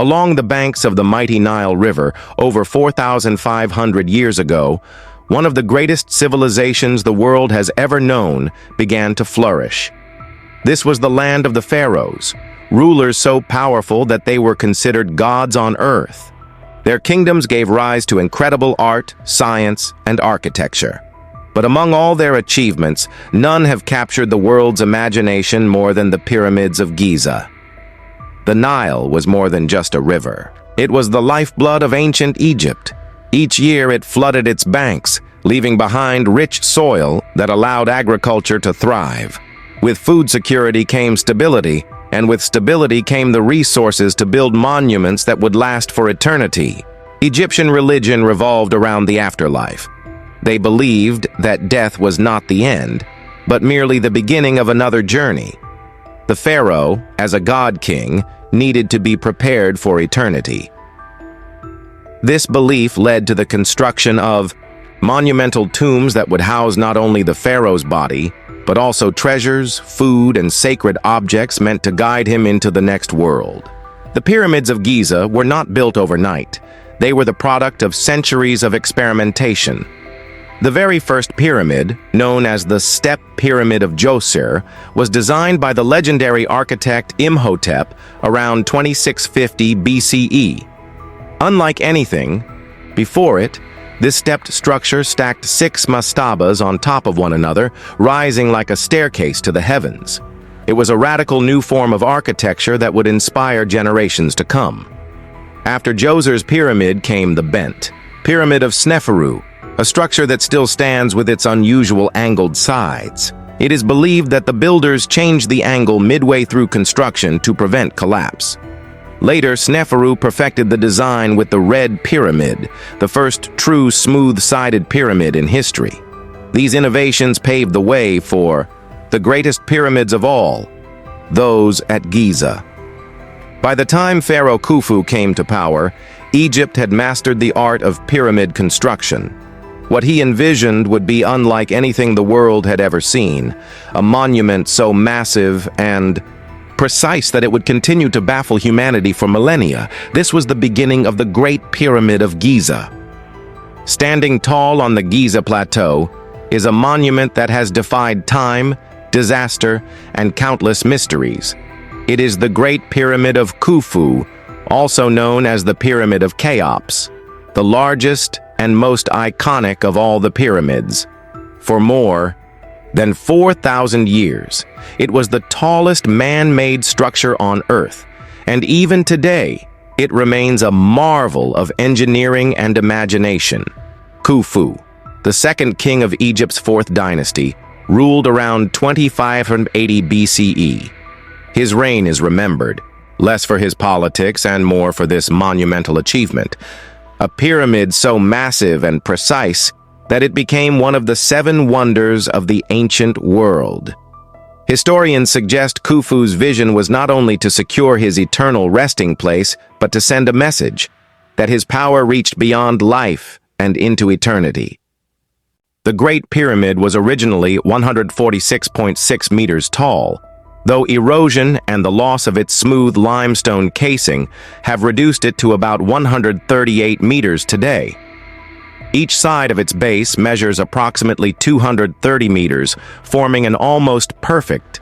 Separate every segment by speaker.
Speaker 1: Along the banks of the mighty Nile River, over 4,500 years ago, one of the greatest civilizations the world has ever known began to flourish. This was the land of the Pharaohs, rulers so powerful that they were considered gods on earth. Their kingdoms gave rise to incredible art, science, and architecture. But among all their achievements, none have captured the world's imagination more than the Pyramids of Giza. The Nile was more than just a river. It was the lifeblood of ancient Egypt. Each year it flooded its banks, leaving behind rich soil that allowed agriculture to thrive. With food security came stability, and with stability came the resources to build monuments that would last for eternity. Egyptian religion revolved around the afterlife. They believed that death was not the end, but merely the beginning of another journey. The pharaoh, as a god-king, needed to be prepared for eternity. This belief led to the construction of monumental tombs that would house not only the pharaoh's body, but also treasures, food, and sacred objects meant to guide him into the next world. The Pyramids of Giza were not built overnight. They were the product of centuries of experimentation. The very first pyramid, known as the Step Pyramid of Djoser, was designed by the legendary architect Imhotep around 2650 BCE. Unlike anything before it, this stepped structure stacked 6 mastabas on top of one another, rising like a staircase to the heavens. It was a radical new form of architecture that would inspire generations to come. After Djoser's pyramid came the bent Pyramid of Sneferu, a structure that still stands with its unusual angled sides. It is believed that the builders changed the angle midway through construction to prevent collapse. Later, Sneferu perfected the design with the Red Pyramid, the first true smooth-sided pyramid in history. These innovations paved the way for the greatest pyramids of all, those at Giza. By the time Pharaoh Khufu came to power, Egypt had mastered the art of pyramid construction. What he envisioned would be unlike anything the world had ever seen, a monument so massive and precise that it would continue to baffle humanity for millennia. This was the beginning of the Great Pyramid of Giza. Standing tall on the Giza Plateau is a monument that has defied time, disaster, and countless mysteries. It is the Great Pyramid of Khufu, also known as the Pyramid of Cheops, the largest and most iconic of all the pyramids. For more than 4,000 years, it was the tallest man-made structure on Earth, and even today, it remains a marvel of engineering and imagination. Khufu, the second king of Egypt's 4th dynasty, ruled around 2580 BCE. His reign is remembered, less for his politics and more for this monumental achievement. A pyramid so massive and precise that it became one of the 7 wonders of the ancient world. Historians suggest Khufu's vision was not only to secure his eternal resting place, but to send a message that his power reached beyond life and into eternity. The Great Pyramid was originally 146.6 meters tall, though erosion and the loss of its smooth limestone casing have reduced it to about 138 meters today. Each side of its base measures approximately 230 meters, forming an almost perfect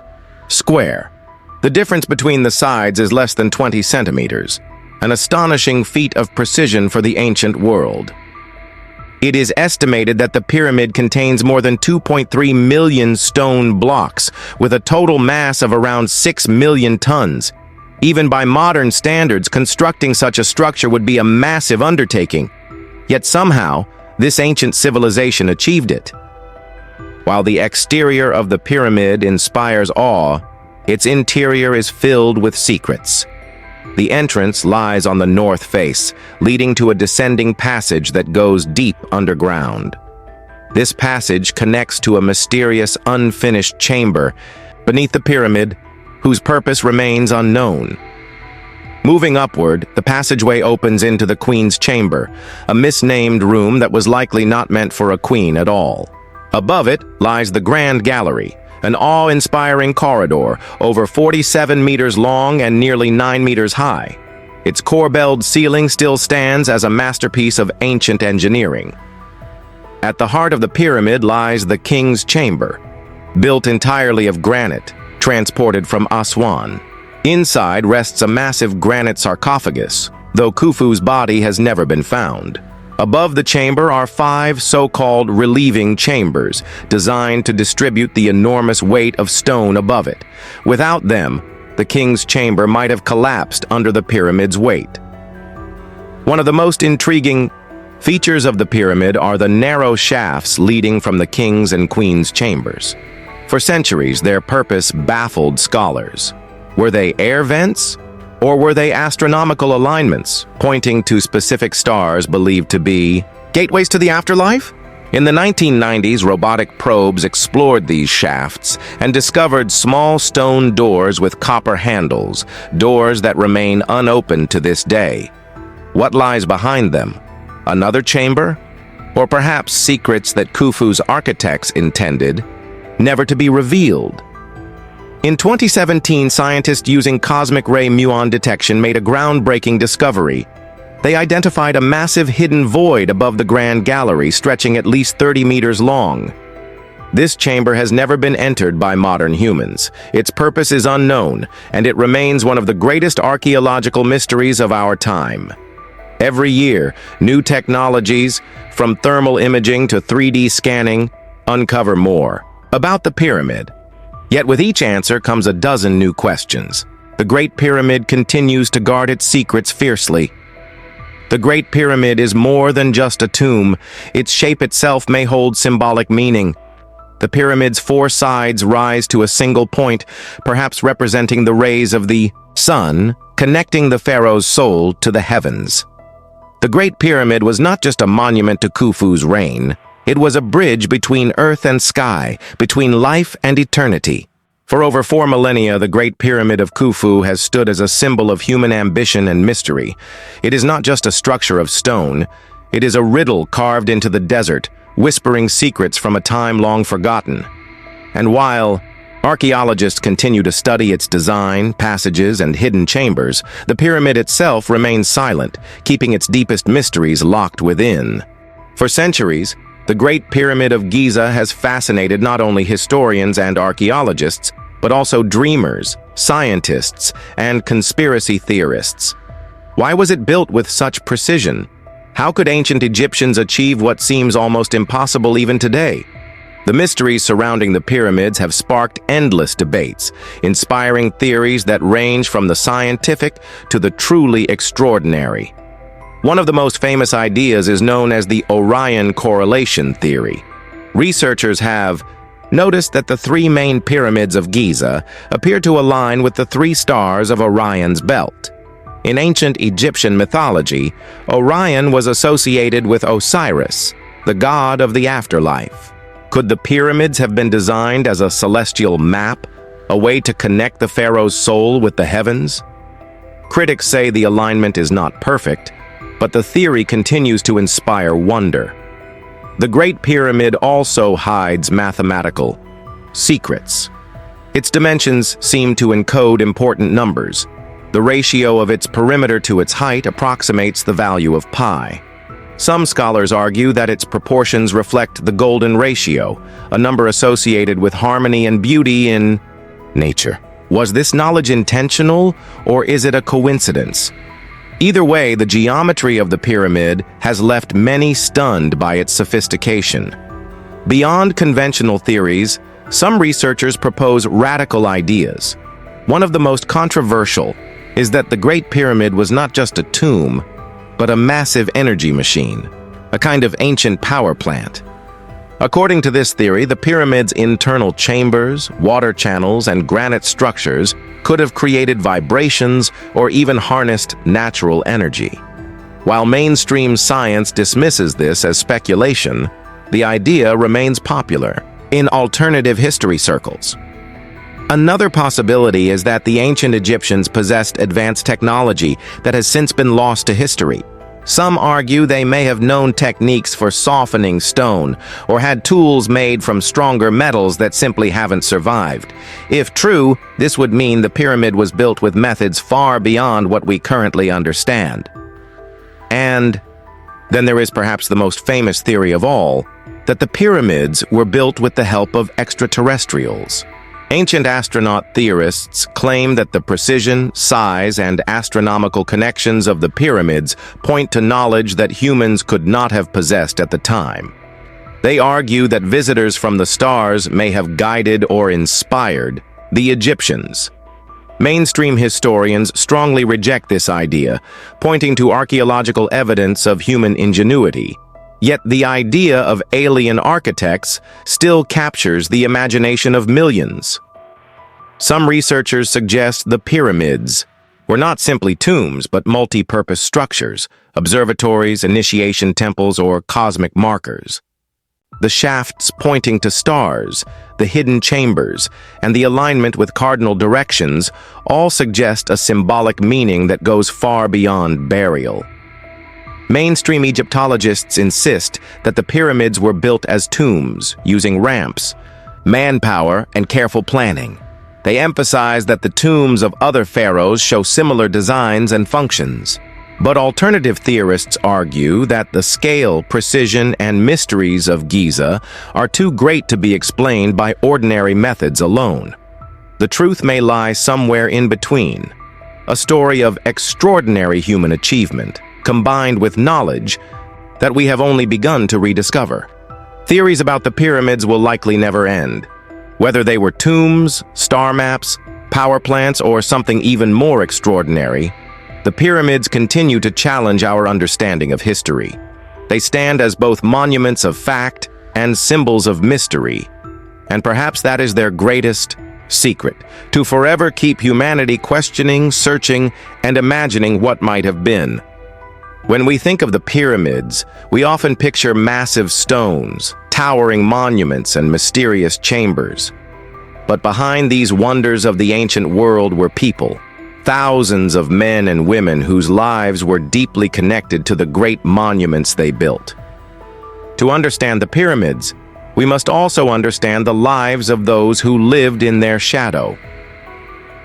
Speaker 1: square. The difference between the sides is less than 20 centimeters, an astonishing feat of precision for the ancient world. It is estimated that the pyramid contains more than 2.3 million stone blocks, with a total mass of around 6 million tons. Even by modern standards, constructing such a structure would be a massive undertaking. Yet somehow, this ancient civilization achieved it. While the exterior of the pyramid inspires awe, its interior is filled with secrets. The entrance lies on the north face, leading to a descending passage that goes deep underground. This passage connects to a mysterious, unfinished chamber beneath the pyramid, whose purpose remains unknown. Moving upward, the passageway opens into the Queen's Chamber, a misnamed room that was likely not meant for a queen at all. Above it lies the Grand Gallery, an awe-inspiring corridor over 47 meters long and nearly 9 meters high. Its corbelled ceiling still stands as a masterpiece of ancient engineering. At the heart of the pyramid lies the king's chamber, built entirely of granite, transported from Aswan. Inside rests a massive granite sarcophagus, though Khufu's body has never been found. Above the chamber are 5 so-called relieving chambers, designed to distribute the enormous weight of stone above it. Without them, the king's chamber might have collapsed under the pyramid's weight. One of the most intriguing features of the pyramid are the narrow shafts leading from the king's and queen's chambers. For centuries, their purpose baffled scholars. Were they air vents? Or were they astronomical alignments, pointing to specific stars believed to be gateways to the afterlife? In the 1990s, robotic probes explored these shafts and discovered small stone doors with copper handles, doors that remain unopened to this day. What lies behind them? Another chamber? Or perhaps secrets that Khufu's architects intended never to be revealed? In 2017, scientists using cosmic ray muon detection made a groundbreaking discovery. They identified a massive hidden void above the Grand Gallery stretching at least 30 meters long. This chamber has never been entered by modern humans. Its purpose is unknown, and it remains one of the greatest archaeological mysteries of our time. Every year, new technologies, from thermal imaging to 3D scanning, uncover more about the pyramid. Yet with each answer comes a dozen new questions. The Great Pyramid continues to guard its secrets fiercely. The Great Pyramid is more than just a tomb. Its shape itself may hold symbolic meaning. The pyramid's 4 sides rise to a single point, perhaps representing the rays of the sun, connecting the pharaoh's soul to the heavens. The Great Pyramid was not just a monument to Khufu's reign. It was a bridge between earth and sky, between life and eternity. For over 4 millennia, the Great Pyramid of Khufu has stood as a symbol of human ambition and mystery. It is not just a structure of stone. It is a riddle carved into the desert, whispering secrets from a time long forgotten. And while archaeologists continue to study its design, passages, and hidden chambers, the pyramid itself remains silent, keeping its deepest mysteries locked within. For centuries, the Great Pyramid of Giza has fascinated not only historians and archaeologists, but also dreamers, scientists, and conspiracy theorists. Why was it built with such precision? How could ancient Egyptians achieve what seems almost impossible even today? The mysteries surrounding the pyramids have sparked endless debates, inspiring theories that range from the scientific to the truly extraordinary. One of the most famous ideas is known as the Orion correlation theory. Researchers have noticed that the 3 main pyramids of Giza appear to align with the 3 stars of Orion's belt. In ancient Egyptian mythology, Orion was associated with Osiris, the god of the afterlife. Could the pyramids have been designed as a celestial map, a way to connect the pharaoh's soul with the heavens? Critics say the alignment is not perfect, but the theory continues to inspire wonder. The Great Pyramid also hides mathematical secrets. Its dimensions seem to encode important numbers. The ratio of its perimeter to its height approximates the value of pi. Some scholars argue that its proportions reflect the golden ratio, a number associated with harmony and beauty in nature. Was this knowledge intentional, or is it a coincidence? Either way, the geometry of the pyramid has left many stunned by its sophistication. Beyond conventional theories, some researchers propose radical ideas. One of the most controversial is that the Great Pyramid was not just a tomb, but a massive energy machine, a kind of ancient power plant. According to this theory, the pyramid's internal chambers, water channels, and granite structures could have created vibrations or even harnessed natural energy. While mainstream science dismisses this as speculation, the idea remains popular in alternative history circles. Another possibility is that the ancient Egyptians possessed advanced technology that has since been lost to history. Some argue they may have known techniques for softening stone or had tools made from stronger metals that simply haven't survived. If true, this would mean the pyramid was built with methods far beyond what we currently understand. And then there is perhaps the most famous theory of all, that the pyramids were built with the help of extraterrestrials. Ancient astronaut theorists claim that the precision, size, and astronomical connections of the pyramids point to knowledge that humans could not have possessed at the time. They argue that visitors from the stars may have guided or inspired the Egyptians. Mainstream historians strongly reject this idea, pointing to archaeological evidence of human ingenuity. Yet the idea of alien architects still captures the imagination of millions. Some researchers suggest the pyramids were not simply tombs, but multi-purpose structures, observatories, initiation temples, or cosmic markers. The shafts pointing to stars, the hidden chambers, and the alignment with cardinal directions all suggest a symbolic meaning that goes far beyond burial. Mainstream Egyptologists insist that the pyramids were built as tombs, using ramps, manpower, and careful planning. They emphasize that the tombs of other pharaohs show similar designs and functions. But alternative theorists argue that the scale, precision, and mysteries of Giza are too great to be explained by ordinary methods alone. The truth may lie somewhere in between, a story of extraordinary human achievement, combined with knowledge that we have only begun to rediscover. Theories about the pyramids will likely never end. Whether they were tombs, star maps, power plants, or something even more extraordinary, the pyramids continue to challenge our understanding of history. They stand as both monuments of fact and symbols of mystery, and perhaps that is their greatest secret, to forever keep humanity questioning, searching, and imagining what might have been. When we think of the pyramids, we often picture massive stones, towering monuments, and mysterious chambers. But behind these wonders of the ancient world were people, thousands of men and women whose lives were deeply connected to the great monuments they built. To understand the pyramids, we must also understand the lives of those who lived in their shadow.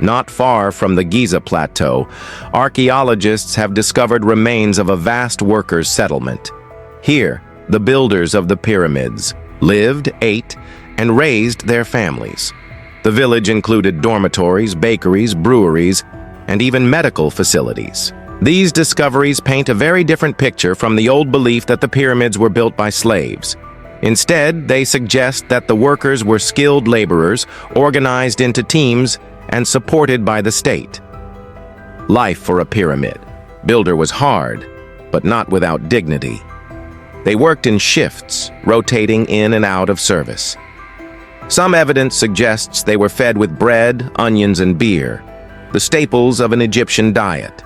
Speaker 1: Not far from the Giza Plateau, archaeologists have discovered remains of a vast workers' settlement. Here, the builders of the pyramids lived, ate, and raised their families. The village included dormitories, bakeries, breweries, and even medical facilities. These discoveries paint a very different picture from the old belief that the pyramids were built by slaves. Instead, they suggest that the workers were skilled laborers, organized into teams, and supported by the state. Life for a pyramid builder was hard, but not without dignity. They worked in shifts, rotating in and out of service. Some evidence suggests they were fed with bread, onions, and beer, the staples of an Egyptian diet.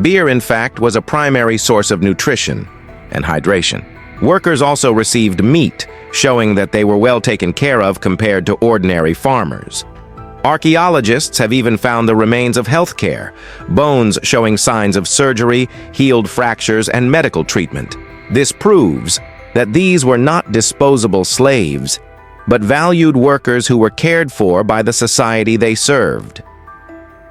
Speaker 1: Beer, in fact, was a primary source of nutrition and hydration. Workers also received meat, showing that they were well taken care of compared to ordinary farmers. Archaeologists have even found the remains of healthcare, bones showing signs of surgery, healed fractures, and medical treatment. This proves that these were not disposable slaves, but valued workers who were cared for by the society they served.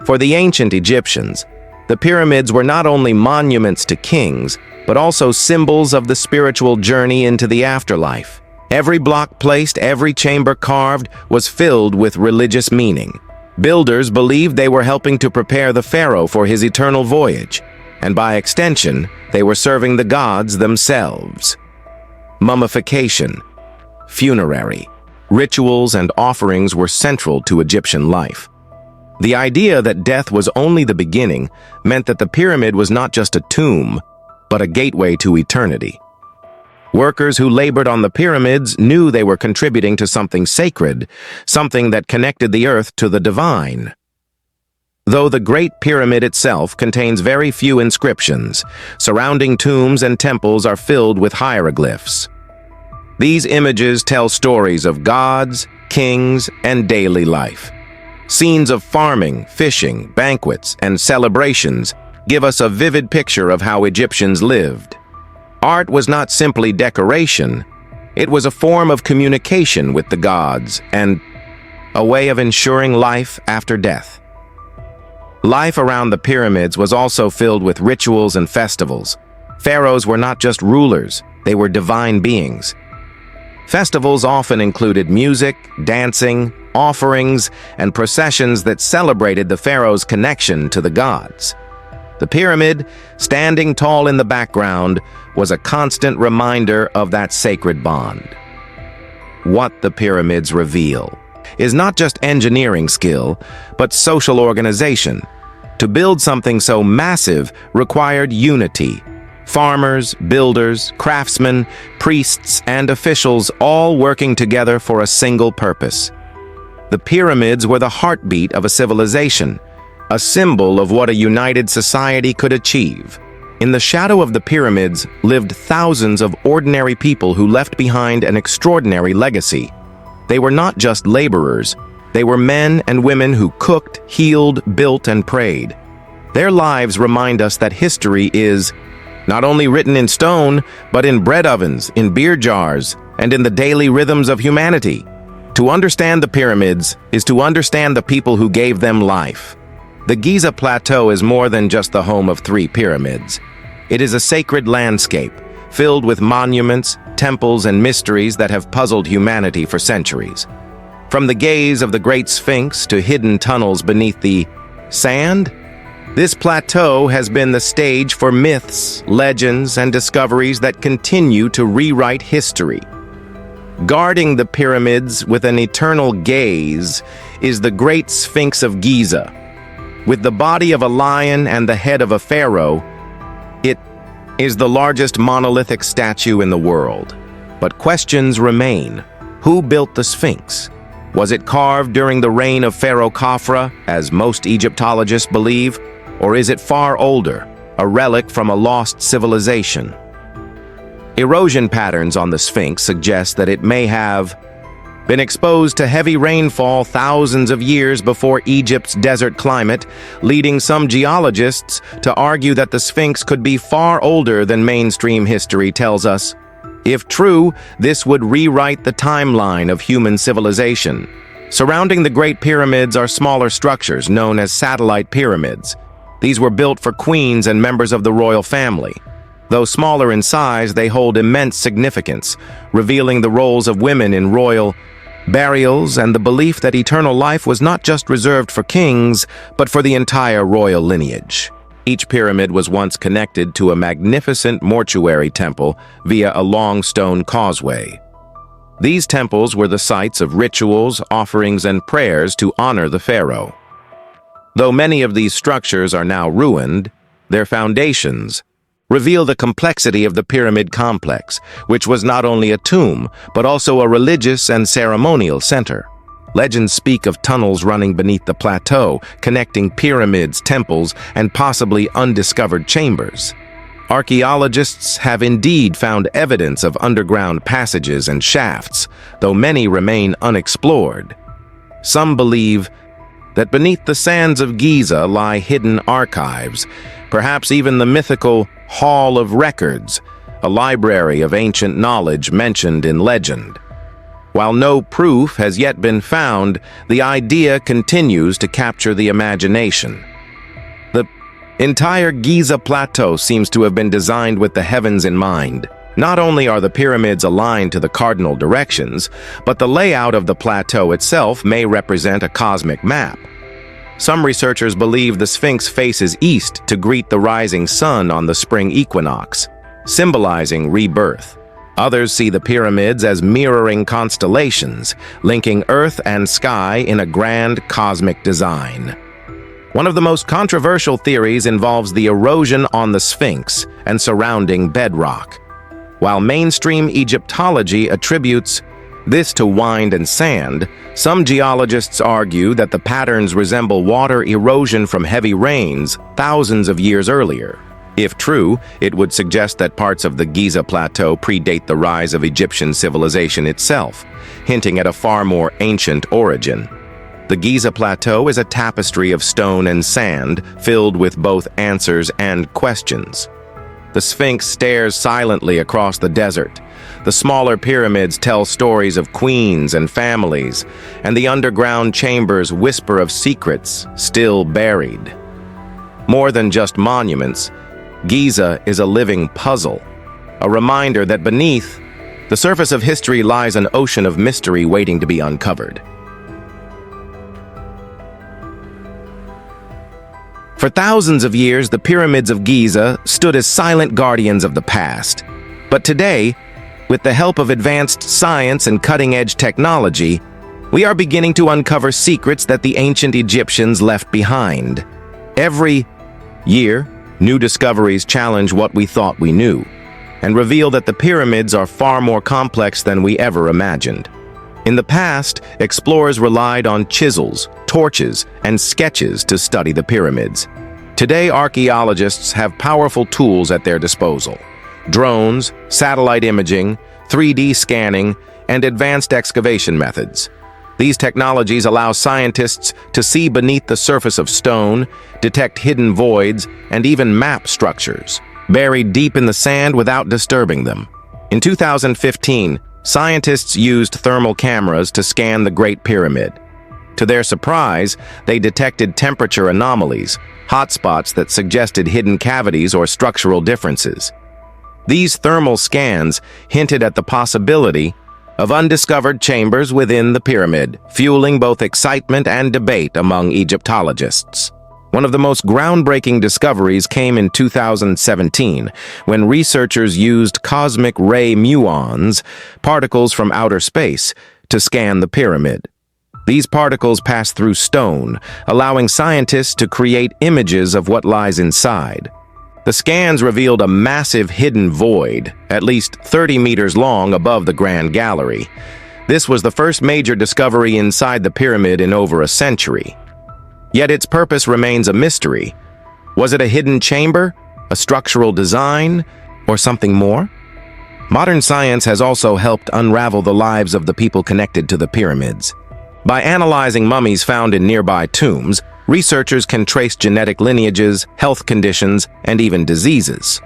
Speaker 1: For the ancient Egyptians, the pyramids were not only monuments to kings, but also symbols of the spiritual journey into the afterlife. Every block placed, every chamber carved, was filled with religious meaning. Builders believed they were helping to prepare the pharaoh for his eternal voyage, and by extension, they were serving the gods themselves. Mummification, funerary, rituals, and offerings were central to Egyptian life. The idea that death was only the beginning meant that the pyramid was not just a tomb, but a gateway to eternity. Workers who labored on the pyramids knew they were contributing to something sacred, something that connected the earth to the divine. Though the Great Pyramid itself contains very few inscriptions, surrounding tombs and temples are filled with hieroglyphs. These images tell stories of gods, kings, and daily life. Scenes of farming, fishing, banquets, and celebrations give us a vivid picture of how Egyptians lived. Art was not simply decoration, it was a form of communication with the gods and a way of ensuring life after death. Life around the pyramids was also filled with rituals and festivals. Pharaohs were not just rulers, they were divine beings. Festivals often included music, dancing, offerings, and processions that celebrated the pharaoh's connection to the gods. The pyramid, standing tall in the background, was a constant reminder of that sacred bond. What the pyramids reveal is not just engineering skill, but social organization. To build something so massive required unity. Farmers, builders, craftsmen, priests, and officials all working together for a single purpose. The pyramids were the heartbeat of a civilization, a symbol of what a united society could achieve. In the shadow of the pyramids lived thousands of ordinary people who left behind an extraordinary legacy. They were not just laborers, they were men and women who cooked, healed, built, and prayed. Their lives remind us that history is not only written in stone, but in bread ovens, in beer jars, and in the daily rhythms of humanity. To understand the pyramids is to understand the people who gave them life. The Giza Plateau is more than just the home of 3 pyramids. It is a sacred landscape, filled with monuments, temples, and mysteries that have puzzled humanity for centuries. From the gaze of the Great Sphinx to hidden tunnels beneath the sand, this plateau has been the stage for myths, legends, and discoveries that continue to rewrite history. Guarding the pyramids with an eternal gaze is the Great Sphinx of Giza. With the body of a lion and the head of a pharaoh, it is the largest monolithic statue in the world. But questions remain. Who built the Sphinx? Was it carved during the reign of Pharaoh Khafra, as most Egyptologists believe? Or is it far older, a relic from a lost civilization? Erosion patterns on the Sphinx suggest that it may have been exposed to heavy rainfall thousands of years before Egypt's desert climate, leading some geologists to argue that the Sphinx could be far older than mainstream history tells us. If true, this would rewrite the timeline of human civilization. Surrounding the Great Pyramids are smaller structures known as satellite pyramids. These were built for queens and members of the royal family. Though smaller in size, they hold immense significance, revealing the roles of women in royal burials and the belief that eternal life was not just reserved for kings, but for the entire royal lineage. Each pyramid was once connected to a magnificent mortuary temple via a long stone causeway. These temples were the sites of rituals, offerings, and prayers to honor the pharaoh. Though many of these structures are now ruined, their foundations reveal the complexity of the pyramid complex, which was not only a tomb, but also a religious and ceremonial center. Legends speak of tunnels running beneath the plateau, connecting pyramids, temples, and possibly undiscovered chambers. Archaeologists have indeed found evidence of underground passages and shafts, though many remain unexplored. Some believe that beneath the sands of Giza lie hidden archives, perhaps even the mythical Hall of Records, a library of ancient knowledge mentioned in legend. While no proof has yet been found, the idea continues to capture the imagination. The entire Giza Plateau seems to have been designed with the heavens in mind. Not only are the pyramids aligned to the cardinal directions, but the layout of the plateau itself may represent a cosmic map. Some researchers believe the Sphinx faces east to greet the rising sun on the spring equinox, symbolizing rebirth. Others see the pyramids as mirroring constellations, linking earth and sky in a grand cosmic design. One of the most controversial theories involves the erosion on the Sphinx and surrounding bedrock. While mainstream Egyptology attributes this to wind and sand, some geologists argue that the patterns resemble water erosion from heavy rains thousands of years earlier. If true, it would suggest that parts of the Giza Plateau predate the rise of Egyptian civilization itself, hinting at a far more ancient origin. The Giza Plateau is a tapestry of stone and sand, filled with both answers and questions. The Sphinx stares silently across the desert. The smaller pyramids tell stories of queens and families, and the underground chambers whisper of secrets still buried. More than just monuments, Giza is a living puzzle, a reminder that beneath the surface of history lies an ocean of mystery waiting to be uncovered. For thousands of years, the Pyramids of Giza stood as silent guardians of the past. But today, with the help of advanced science and cutting-edge technology, we are beginning to uncover secrets that the ancient Egyptians left behind. Every year, new discoveries challenge what we thought we knew, and reveal that the pyramids are far more complex than we ever imagined. In the past, explorers relied on chisels, torches, and sketches to study the pyramids. Today, archaeologists have powerful tools at their disposal: drones, satellite imaging, 3D scanning, and advanced excavation methods. These technologies allow scientists to see beneath the surface of stone, detect hidden voids, and even map structures buried deep in the sand without disturbing them. In 2015, scientists used thermal cameras to scan the Great Pyramid. To their surprise, they detected temperature anomalies, hotspots that suggested hidden cavities or structural differences. These thermal scans hinted at the possibility of undiscovered chambers within the pyramid, fueling both excitement and debate among Egyptologists. One of the most groundbreaking discoveries came in 2017, when researchers used cosmic ray muons, particles from outer space, to scan the pyramid. These particles pass through stone, allowing scientists to create images of what lies inside. The scans revealed a massive hidden void, at least 30 meters long above the Grand Gallery. This was the first major discovery inside the pyramid in over a century. Yet its purpose remains a mystery. Was it a hidden chamber, a structural design, or something more? Modern science has also helped unravel the lives of the people connected to the pyramids. By analyzing mummies found in nearby tombs, researchers can trace genetic lineages, health conditions, and even diseases.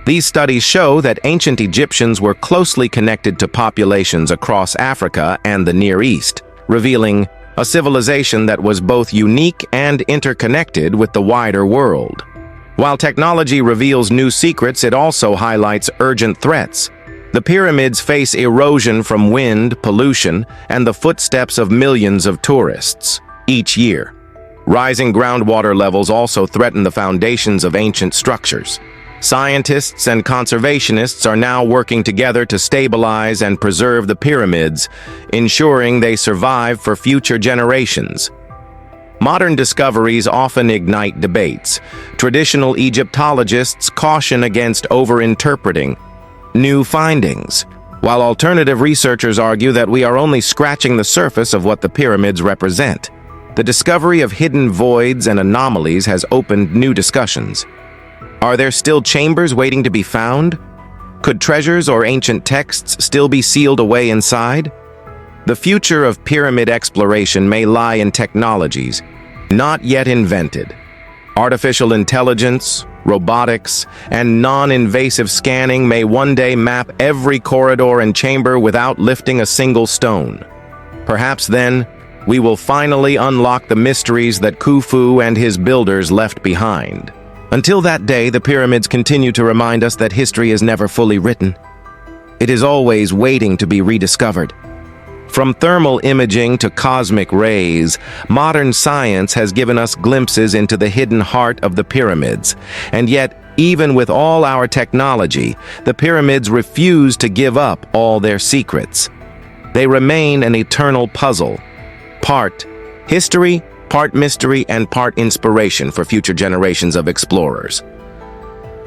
Speaker 1: These studies show that ancient Egyptians were closely connected to populations across Africa and the Near East, revealing a civilization that was both unique and interconnected with the wider world. While technology reveals new secrets, it also highlights urgent threats. The pyramids face erosion from wind, pollution, and the footsteps of millions of tourists each year. Rising groundwater levels also threaten the foundations of ancient structures. Scientists and conservationists are now working together to stabilize and preserve the pyramids, ensuring they survive for future generations. Modern discoveries often ignite debates. Traditional Egyptologists caution against over-interpreting new findings, while alternative researchers argue that we are only scratching the surface of what the pyramids represent. The discovery of hidden voids and anomalies has opened new discussions. Are there still chambers waiting to be found? Could treasures or ancient texts still be sealed away inside? The future of pyramid exploration may lie in technologies not yet invented. Artificial intelligence, robotics, and non-invasive scanning may one day map every corridor and chamber without lifting a single stone. Perhaps then, we will finally unlock the mysteries that Khufu and his builders left behind. Until that day, the pyramids continue to remind us that history is never fully written. It is always waiting to be rediscovered. From thermal imaging to cosmic rays, modern science has given us glimpses into the hidden heart of the pyramids. And yet, even with all our technology, the pyramids refuse to give up all their secrets. They remain an eternal puzzle, part history, part mystery, and part inspiration for future generations of explorers.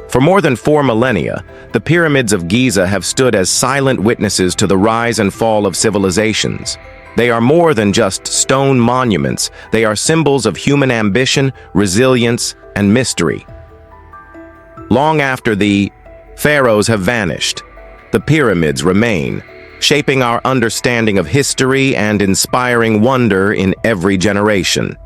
Speaker 1: For more than 4 millennia, the Pyramids of Giza have stood as silent witnesses to the rise and fall of civilizations. They are more than just stone monuments. They are symbols of human ambition, resilience, and mystery. Long after the pharaohs have vanished, the pyramids remain, shaping our understanding of history and inspiring wonder in every generation.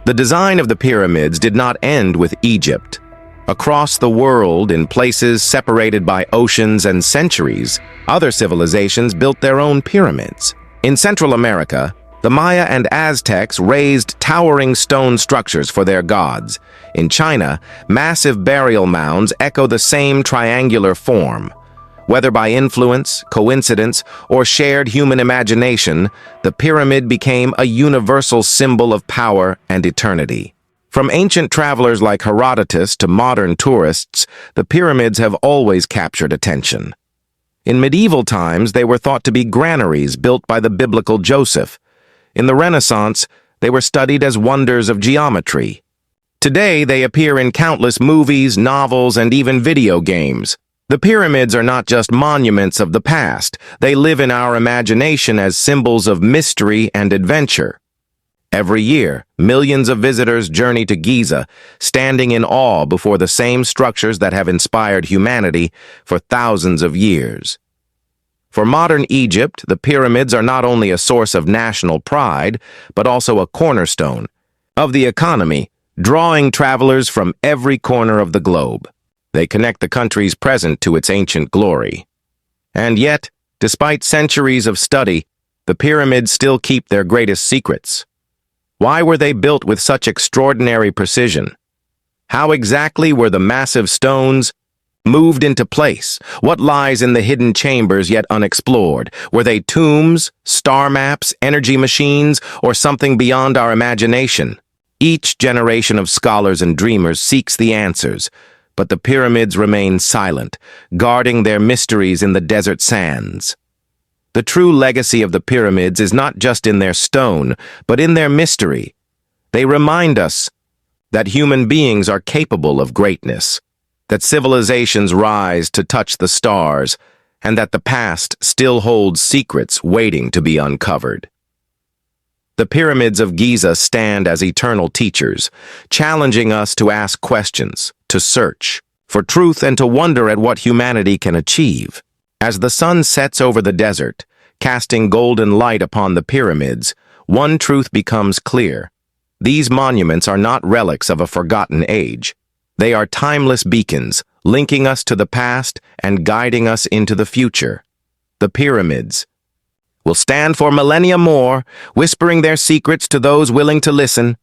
Speaker 1: The design of the pyramids did not end with Egypt. Across the world, in places separated by oceans and centuries, other civilizations built their own pyramids. In Central America, the Maya and Aztecs raised towering stone structures for their gods. In China, massive burial mounds echo the same triangular form. Whether by influence, coincidence, or shared human imagination, the pyramid became a universal symbol of power and eternity. From ancient travelers like Herodotus to modern tourists, the pyramids have always captured attention. In medieval times, they were thought to be granaries built by the biblical Joseph. In the Renaissance, they were studied as wonders of geometry. Today, they appear in countless movies, novels, and even video games. The pyramids are not just monuments of the past. They live in our imagination as symbols of mystery and adventure. Every year, millions of visitors journey to Giza, standing in awe before the same structures that have inspired humanity for thousands of years. For modern Egypt, the pyramids are not only a source of national pride, but also a cornerstone of the economy, drawing travelers from every corner of the globe. They connect the country's present to its ancient glory. And yet, despite centuries of study, the pyramids still keep their greatest secrets. Why were they built with such extraordinary precision? How exactly were the massive stones moved into place? What lies in the hidden chambers yet unexplored? Were they tombs, star maps, energy machines, or something beyond our imagination? Each generation of scholars and dreamers seeks the answers, but the pyramids remain silent, guarding their mysteries in the desert sands. The true legacy of the pyramids is not just in their stone, but in their mystery. They remind us that human beings are capable of greatness, that civilizations rise to touch the stars, and that the past still holds secrets waiting to be uncovered. The Pyramids of Giza stand as eternal teachers, challenging us to ask questions, to search for truth, and to wonder at what humanity can achieve. As the sun sets over the desert, casting golden light upon the pyramids, one truth becomes clear. These monuments are not relics of a forgotten age. They are timeless beacons, linking us to the past and guiding us into the future. The pyramids will stand for millennia more, whispering their secrets to those willing to listen,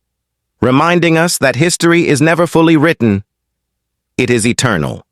Speaker 1: reminding us that history is never fully written. It is eternal.